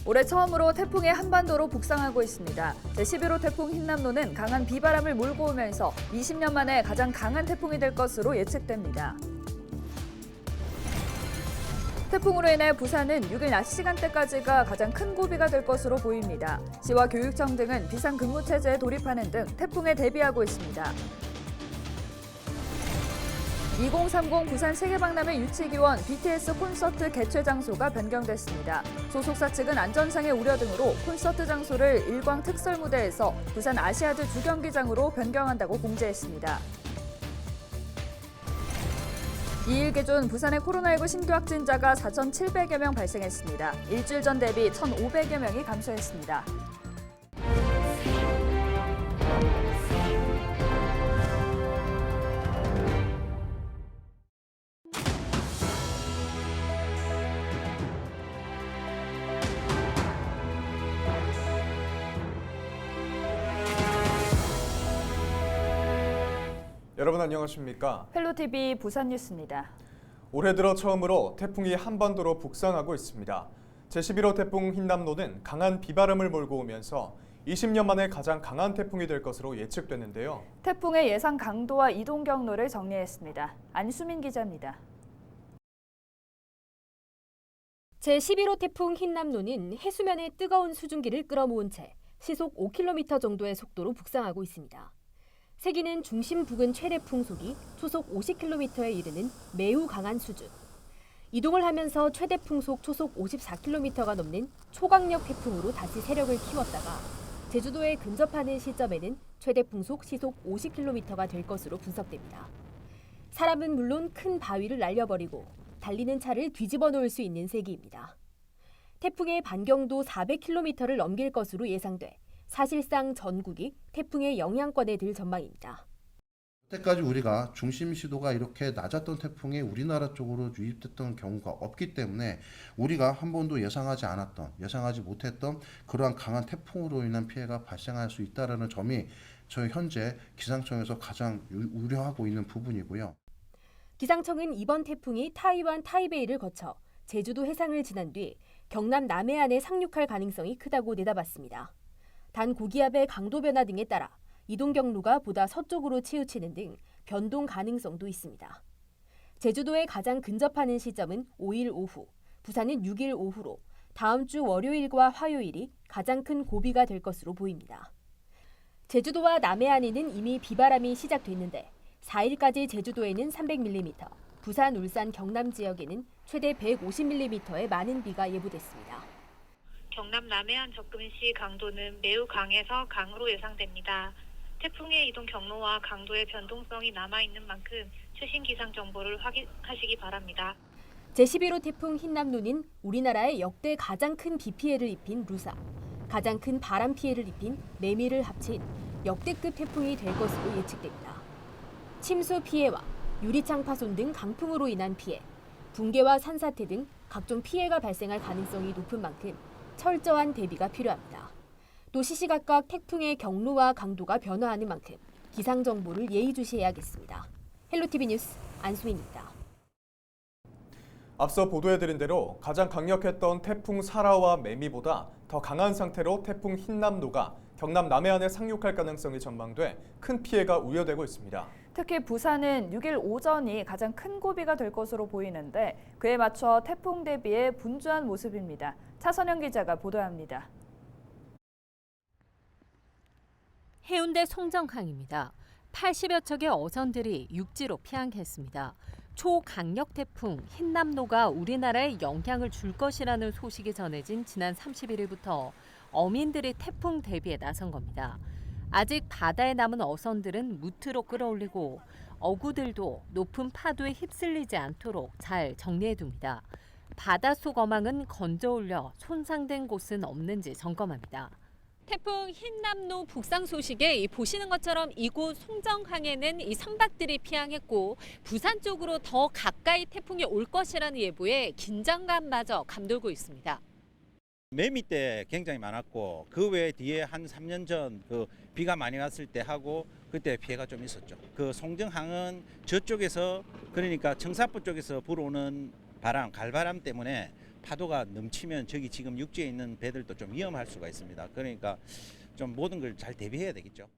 올해 처음으로 태풍이 한반도로 북상하고 있습니다. 제11호 태풍 흰남노는 강한 비바람을 몰고 오면서 20년 만에 가장 강한 태풍이 될 것으로 예측됩니다. 태풍으로 인해 부산은 6일 낮 시간대까지가 가장 큰 고비가 될 것으로 보입니다. 시와 교육청 등은 비상근무체제에 돌입하는 등 태풍에 대비하고 있습니다. 2030 부산 세계박람회 유치기원 BTS 콘서트 개최 장소가 변경됐습니다. 소속사 측은 안전상의 우려 등으로 콘서트 장소를 일광 특설무대에서 부산 아시아드 주경기장으로 변경한다고 공지했습니다. 2일 기준 부산의 코로나19 신규 확진자가 4,700여 명 발생했습니다. 일주일 전 대비 1,500여 명이 감소했습니다. 여러분 안녕하십니까? 헬로TV 부산 뉴스입니다. 올해 들어 처음으로 태풍이 한반도로 북상하고 있습니다. 제11호 태풍 흰남노는 강한 비바람을 몰고 오면서 20년 만에 가장 강한 태풍이 될 것으로 예측되는데요. 태풍의 예상 강도와 이동 경로를 정리했습니다. 안수민 기자입니다. 제11호 태풍 흰남노는 해수면에 뜨거운 수증기를 끌어모은 채 시속 5km 정도의 속도로 북상하고 있습니다. 세기는 중심 부근 최대 풍속이 초속 50km에 이르는 매우 강한 수준. 이동을 하면서 최대 풍속 초속 54km가 넘는 초강력 태풍으로 다시 세력을 키웠다가 제주도에 근접하는 시점에는 최대 풍속 시속 50km가 될 것으로 분석됩니다. 사람은 물론 큰 바위를 날려버리고 달리는 차를 뒤집어 놓을 수 있는 세기입니다. 태풍의 반경도 400km를 넘길 것으로 예상돼 사실상 전국이 태풍의 영향권에 들 전망입니다. 그때까지 우리가 중심 시도가 이렇게 낮았던 태풍이 우리나라 쪽으로 유입됐던 경우가 없기 때문에 우리가 한 번도 예상하지 못했던 그러한 강한 태풍으로 인한 피해가 발생할 수 있다는 점이 저희 현재 기상청에서 가장 우려하고 있는 부분이고요. 기상청은 이번 태풍이 타이완 타이베이를 거쳐 제주도 해상을 지난 뒤 경남 남해안에 상륙할 가능성이 크다고 내다봤습니다. 단 고기압의 강도 변화 등에 따라 이동 경로가 보다 서쪽으로 치우치는 등 변동 가능성도 있습니다. 제주도에 가장 근접하는 시점은 5일 오후, 부산은 6일 오후로 다음 주 월요일과 화요일이 가장 큰 고비가 될 것으로 보입니다. 제주도와 남해안에는 이미 비바람이 시작됐는데 4일까지 제주도에는 300mm, 부산, 울산, 경남 지역에는 최대 150mm의 많은 비가 예보됐습니다. 경남 남해안 접근 시 강도는 매우 강에서 강으로 예상됩니다. 태풍의 이동 경로와 강도의 변동성이 남아있는 만큼 최신 기상 정보를 확인하시기 바랍니다. 제11호 태풍 흰남노는 우리나라에 역대 가장 큰 비 피해를 입힌 루사, 가장 큰 바람 피해를 입힌 매미를 합친 역대급 태풍이 될 것으로 예측됩니다. 침수 피해와 유리창 파손 등 강풍으로 인한 피해, 붕괴와 산사태 등 각종 피해가 발생할 가능성이 높은 만큼 철저한 대비가 필요합니다. 또 시시각각 태풍의 경로와 강도가 변화하는 만큼 기상 정보를 예의주시해야겠습니다. 헬로TV 뉴스 안수민입니다. 앞서 보도해드린 대로 가장 강력했던 태풍 사라와 매미보다 더 강한 상태로 태풍 흰남노가 경남 남해안에 상륙할 가능성이 전망돼 큰 피해가 우려되고 있습니다. 특히 부산은 6일 오전이 가장 큰 고비가 될 것으로 보이는데 그에 맞춰 태풍 대비에 분주한 모습입니다. 차선영 기자가 보도합니다. 해운대 송정항입니다. 80여 척의 어선들이 육지로 피항했습니다. 초강력 태풍 흰남노가 우리나라에 영향을 줄 것이라는 소식이 전해진 지난 31일부터 어민들이 태풍 대비에 나선 겁니다. 아직 바다에 남은 어선들은 무트로 끌어올리고 어구들도 높은 파도에 휩쓸리지 않도록 잘 정리해둡니다. 바닷속 어망은 건져 올려 손상된 곳은 없는지 점검합니다. 태풍 흰남노 북상 소식에 보시는 것처럼 이곳 송정항에는 이 선박들이 피항했고 부산 쪽으로 더 가까이 태풍이 올 것이라는 예보에 긴장감마저 감돌고 있습니다. 매미 때 굉장히 많았고 그 외에 뒤에 한 3년 전 그 비가 많이 왔을 때 하고 그때 피해가 좀 있었죠. 그 송정항은 저쪽에서 그러니까 청사포 쪽에서 불어오는 바람, 갈바람 때문에 파도가 넘치면 저기 지금 육지에 있는 배들도 좀 위험할 수가 있습니다. 그러니까 좀 모든 걸 잘 대비해야 되겠죠.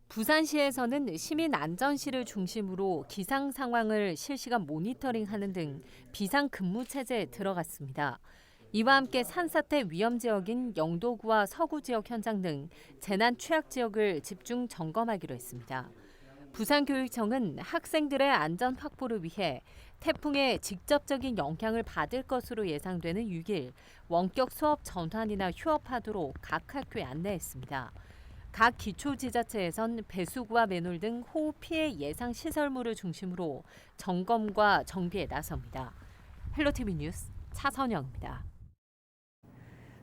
부산시에서는 시민 안전실을 중심으로 기상 상황을 실시간 모니터링하는 등 비상 근무 체제에 들어갔습니다. 이와 함께 산사태 위험 지역인 영도구와 서구 지역 현장 등 재난 취약 지역을 집중 점검하기로 했습니다. 부산교육청은 학생들의 안전 확보를 위해 태풍의 직접적인 영향을 받을 것으로 예상되는 6일 원격 수업 전환이나 휴업하도록 각 학교에 안내했습니다. 각 기초지자체에선 배수구와 맨홀 등 호우 피해 예상 시설물을 중심으로 점검과 정비에 나섭니다. 헬로티비 뉴스 차선영입니다.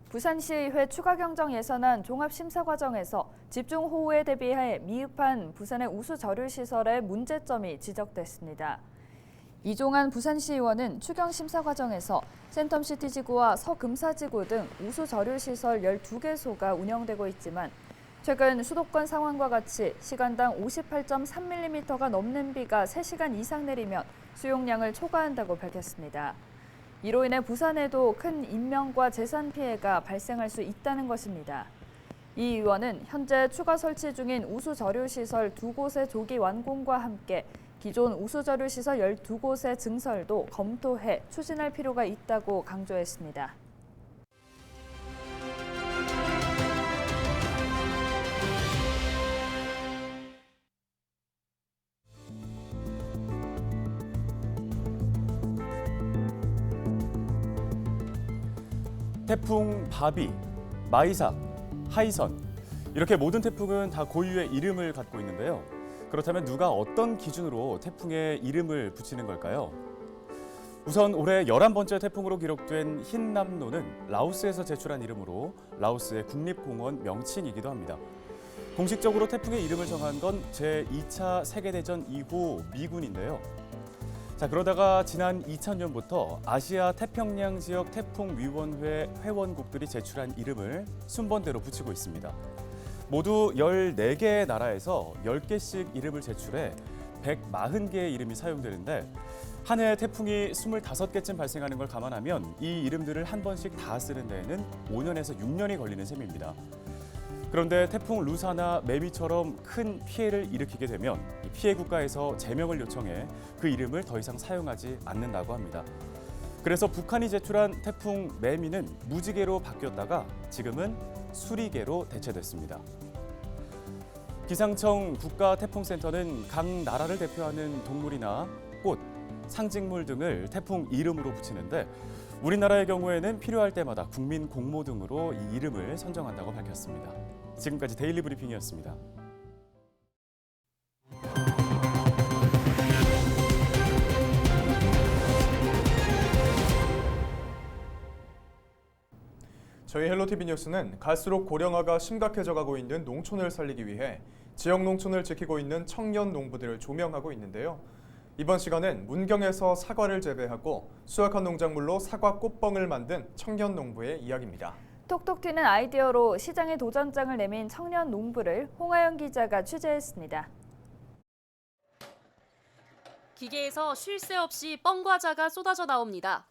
부산시의회 추가경정 예산안 종합심사 과정에서 집중호우에 대비해 미흡한 부산의 우수저류시설의 문제점이 지적됐습니다. 이종환 부산시의원은 추경심사 과정에서 센텀시티지구와 서금사지구 등 우수저류시설 12개소가 운영되고 있지만 최근 수도권 상황과 같이 시간당 58.3mm가 넘는 비가 3시간 이상 내리면 수용량을 초과한다고 밝혔습니다. 이로 인해 부산에도 큰 인명과 재산 피해가 발생할 수 있다는 것입니다. 이 의원은 현재 추가 설치 중인 우수저류시설 2곳의 조기 완공과 함께 기존 우수저류시설 12곳의 증설도 검토해 추진할 필요가 있다고 강조했습니다. 태풍 바비, 마이삭, 하이선 이렇게 모든 태풍은 다 고유의 이름을 갖고 있는데요. 그렇다면 누가 어떤 기준으로 태풍에 이름을 붙이는 걸까요? 우선 올해 11번째 태풍으로 기록된 흰남노는 라오스에서 제출한 이름으로 라오스의 국립공원 명칭이기도 합니다. 공식적으로 태풍의 이름을 정한 건 제2차 세계대전 이후 미군인데요. 자, 그러다가 지난 2000년부터 아시아 태평양 지역 태풍위원회 회원국들이 제출한 이름을 순번대로 붙이고 있습니다. 모두 14개의 나라에서 10개씩 이름을 제출해 140개의 이름이 사용되는데 한 해 태풍이 25개쯤 발생하는 걸 감안하면 이 이름들을 한 번씩 다 쓰는 데에는 5년에서 6년이 걸리는 셈입니다. 그런데 태풍 루사나 매미처럼 큰 피해를 일으키게 되면 피해 국가에서 제명을 요청해 그 이름을 더 이상 사용하지 않는다고 합니다. 그래서 북한이 제출한 태풍 매미는 무지개로 바뀌었다가 지금은 수리개로 대체됐습니다. 기상청 국가태풍센터는 각 나라를 대표하는 동물이나 꽃, 상징물 등을 태풍 이름으로 붙이는데 우리나라의 경우에는 필요할 때마다 국민 공모 등으로 이 이름을 선정한다고 밝혔습니다. 지금까지 데일리 브리핑이었습니다. 저희 헬로티비 뉴스는 갈수록 고령화가 심각해져가고 있는 농촌을 살리기 위해 지역 농촌을 지키고 있는 청년 농부들을 조명하고 있는데요. 이번 시간엔 문경에서 사과를 재배하고 수확한 농작물로 사과 꽃뻥을 만든 청년 농부의 이야기입니다. 톡톡 튀는 아이디어로 시장에 도전장을 내민 청년 농부를 홍하영 기자가 취재했습니다. 기계에서 쉴 새 없이 뻥과자가 쏟아져 나옵니다.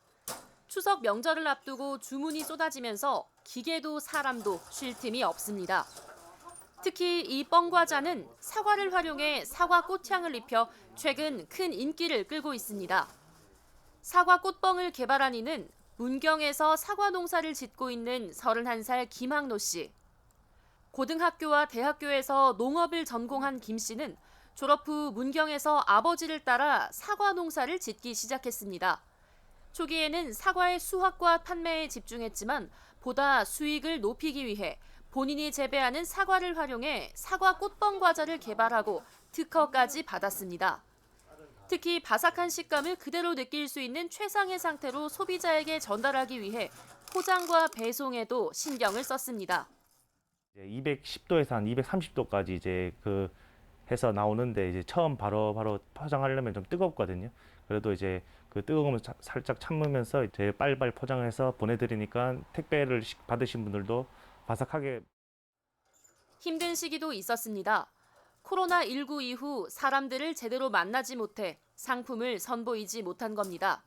추석 명절을 앞두고 주문이 쏟아지면서 기계도 사람도 쉴 틈이 없습니다. 특히 이 뻥과자는 사과를 활용해 사과 꽃향을 입혀 최근 큰 인기를 끌고 있습니다. 사과 꽃뻥을 개발한 이는 문경에서 사과 농사를 짓고 있는 31살 김학노 씨. 고등학교와 대학교에서 농업을 전공한 김 씨는 졸업 후 문경에서 아버지를 따라 사과 농사를 짓기 시작했습니다. 초기에는 사과의 수확과 판매에 집중했지만 보다 수익을 높이기 위해 본인이 재배하는 사과를 활용해 사과 꽃뻥 과자를 개발하고 특허까지 받았습니다. 특히 바삭한 식감을 그대로 느낄 수 있는 최상의 상태로 소비자에게 전달하기 위해 포장과 배송에도 신경을 썼습니다. 210도에서 한 230도까지 이제 해서 나오는데 이제 처음 바로 포장하려면 좀 뜨겁거든요. 그래도 이제 그 뜨거움을 살짝 참으면서 이제 빨리빨리 포장해서 보내드리니까 택배를 받으신 분들도 바삭하게. 힘든 시기도 있었습니다. 코로나19 이후 사람들을 제대로 만나지 못해 상품을 선보이지 못한 겁니다.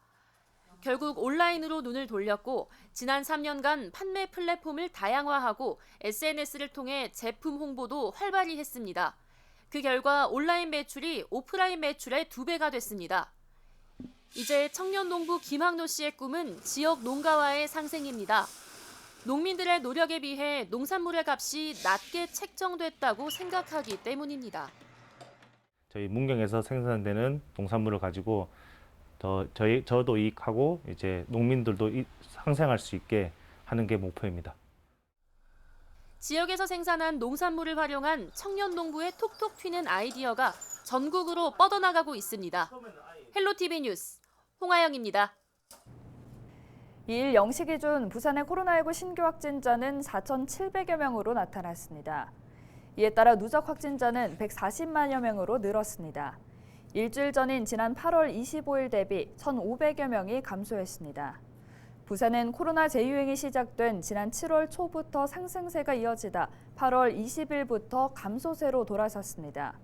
결국 온라인으로 눈을 돌렸고 지난 3년간 판매 플랫폼을 다양화하고 SNS를 통해 제품 홍보도 활발히 했습니다. 그 결과 온라인 매출이 오프라인 매출의 2배가 됐습니다. 이제 청년농부 김학노 씨의 꿈은 지역 농가와의 상생입니다. 농민들의 노력에 비해 농산물의 값이 낮게 책정됐다고 생각하기 때문입니다. 저희 문경에서 생산되는 농산물을 가지고 저도 이익하고 이제 농민들도 상생할 수 있게 하는 게 목표입니다. 지역에서 생산한 농산물을 활용한 청년 농부의 톡톡 튀는 아이디어가 전국으로 뻗어나가고 있습니다. 헬로티비 뉴스 홍아영입니다. 2일 0시 기준 부산의 코로나19 신규 확진자는 4,700여 명으로 나타났습니다. 이에 따라 누적 확진자는 140만여 명으로 늘었습니다. 일주일 전인 지난 8월 25일 대비 1,500여 명이 감소했습니다. 부산은 코로나 재유행이 시작된 지난 7월 초부터 상승세가 이어지다 8월 20일부터 감소세로 돌아섰습니다.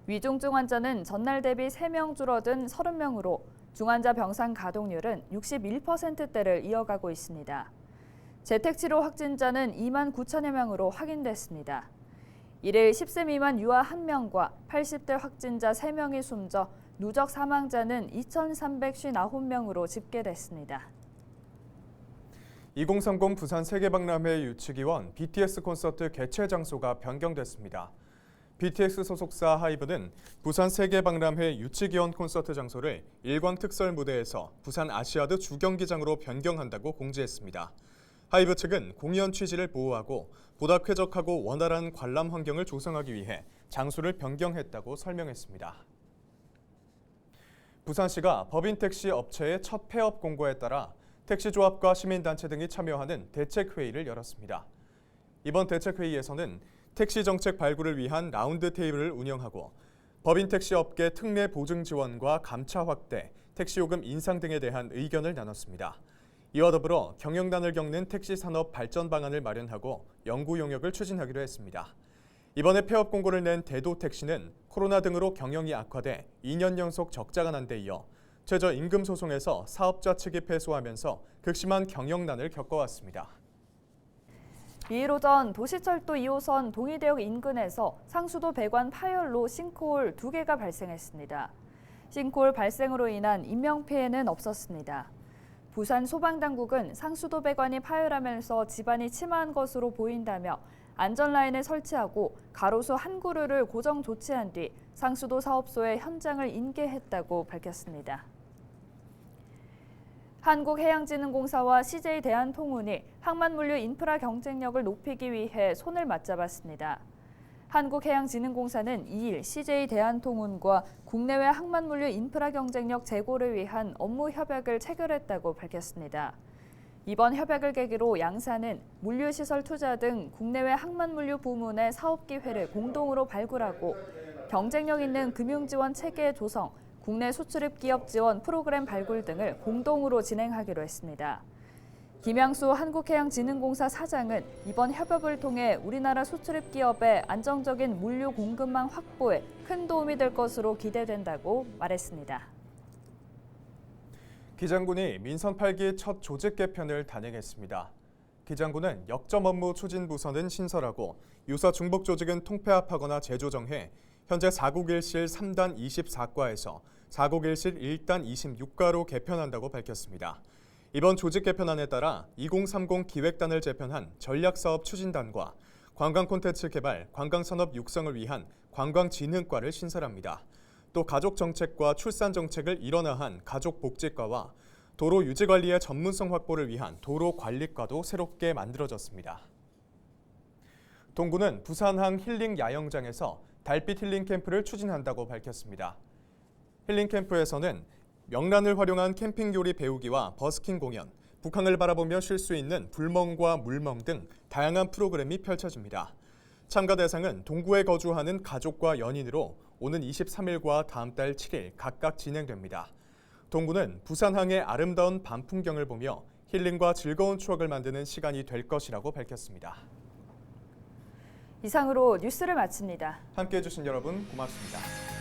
위중증 환자는 전날 대비 3명 줄어든 30명으로 중환자 병상 가동률은 61%대를 이어가고 있습니다. 재택치료 확진자는 2만 9천여 명으로 확인됐습니다. 이를 10세 미만 유아 1명과 80대 확진자 3명이 숨져 누적 사망자는 2,359명으로 집계됐습니다. 2030 부산 세계박람회 유치기원 BTS 콘서트 개최 장소가 변경됐습니다. BTS 소속사 하이브는 부산 세계박람회 유치기원 콘서트 장소를 일광특설 무대에서 부산 아시아드 주경기장으로 변경한다고 공지했습니다. 하이브 측은 공연 취지를 보호하고 보다 쾌적하고 원활한 관람 환경을 조성하기 위해 장소를 변경했다고 설명했습니다. 부산시가 법인택시 업체의 첫 폐업 공고에 따라 택시조합과 시민단체 등이 참여하는 대책회의를 열었습니다. 이번 대책회의에서는 택시 정책 발굴을 위한 라운드 테이블을 운영하고 법인택시 업계 특례 보증 지원과 감차 확대, 택시요금 인상 등에 대한 의견을 나눴습니다. 이와 더불어 경영난을 겪는 택시 산업 발전 방안을 마련하고 연구 용역을 추진하기로 했습니다. 이번에 폐업 공고를 낸 대도택시는 코로나 등으로 경영이 악화돼 2년 연속 적자가 난 데 이어 최저임금 소송에서 사업자 측이 패소하면서 극심한 경영난을 겪어왔습니다. 2일 오전 도시철도 2호선 동의대역 인근에서 상수도 배관 파열로 싱크홀 2개가 발생했습니다. 싱크홀 발생으로 인한 인명피해는 없었습니다. 부산 소방당국은 상수도 배관이 파열하면서 집안이 침하한 것으로 보인다며 안전라인을 설치하고 가로수 한 그루를 고정 조치한 뒤 상수도 사업소에 현장을 인계했다고 밝혔습니다. 한국해양진흥공사와 CJ대한통운이 항만물류 인프라 경쟁력을 높이기 위해 손을 맞잡았습니다. 한국해양진흥공사는 2일 CJ대한통운과 국내외 항만물류 인프라 경쟁력 제고를 위한 업무 협약을 체결했다고 밝혔습니다. 이번 협약을 계기로 양사는 물류시설 투자 등 국내외 항만물류 부문의 사업 기회를 공동으로 발굴하고 경쟁력 있는 금융지원 체계 조성, 국내 수출입 기업 지원 프로그램 발굴 등을 공동으로 진행하기로 했습니다. 김양수 한국해양진흥공사 사장은 이번 협업을 통해 우리나라 수출입 기업의 안정적인 물류 공급망 확보에 큰 도움이 될 것으로 기대된다고 말했습니다. 기장군이 민선 8기 첫 조직 개편을 단행했습니다. 기장군은 역점 업무 추진 부서는 신설하고 유사 중복 조직은 통폐합하거나 재조정해 현재 4국일실 3단 24과에서 4국일실 1단 26과로 개편한다고 밝혔습니다. 이번 조직 개편안에 따라 2030 기획단을 재편한 전략사업 추진단과 관광 콘텐츠 개발, 관광산업 육성을 위한 관광진흥과를 신설합니다. 또 가족정책과 출산정책을 일원화한 가족복지과와 도로 유지관리의 전문성 확보를 위한 도로관리과도 새롭게 만들어졌습니다. 동구는 부산항 힐링 야영장에서 달빛 힐링 캠프를 추진한다고 밝혔습니다. 힐링 캠프에서는 명란을 활용한 캠핑 요리 배우기와 버스킹 공연, 북한을 바라보며 쉴 수 있는 불멍과 물멍 등 다양한 프로그램이 펼쳐집니다. 참가 대상은 동구에 거주하는 가족과 연인으로 오는 23일과 다음 달 7일 각각 진행됩니다. 동구는 부산항의 아름다운 밤 풍경을 보며 힐링과 즐거운 추억을 만드는 시간이 될 것이라고 밝혔습니다. 이상으로 뉴스를 마칩니다. 함께해 주신 여러분 고맙습니다.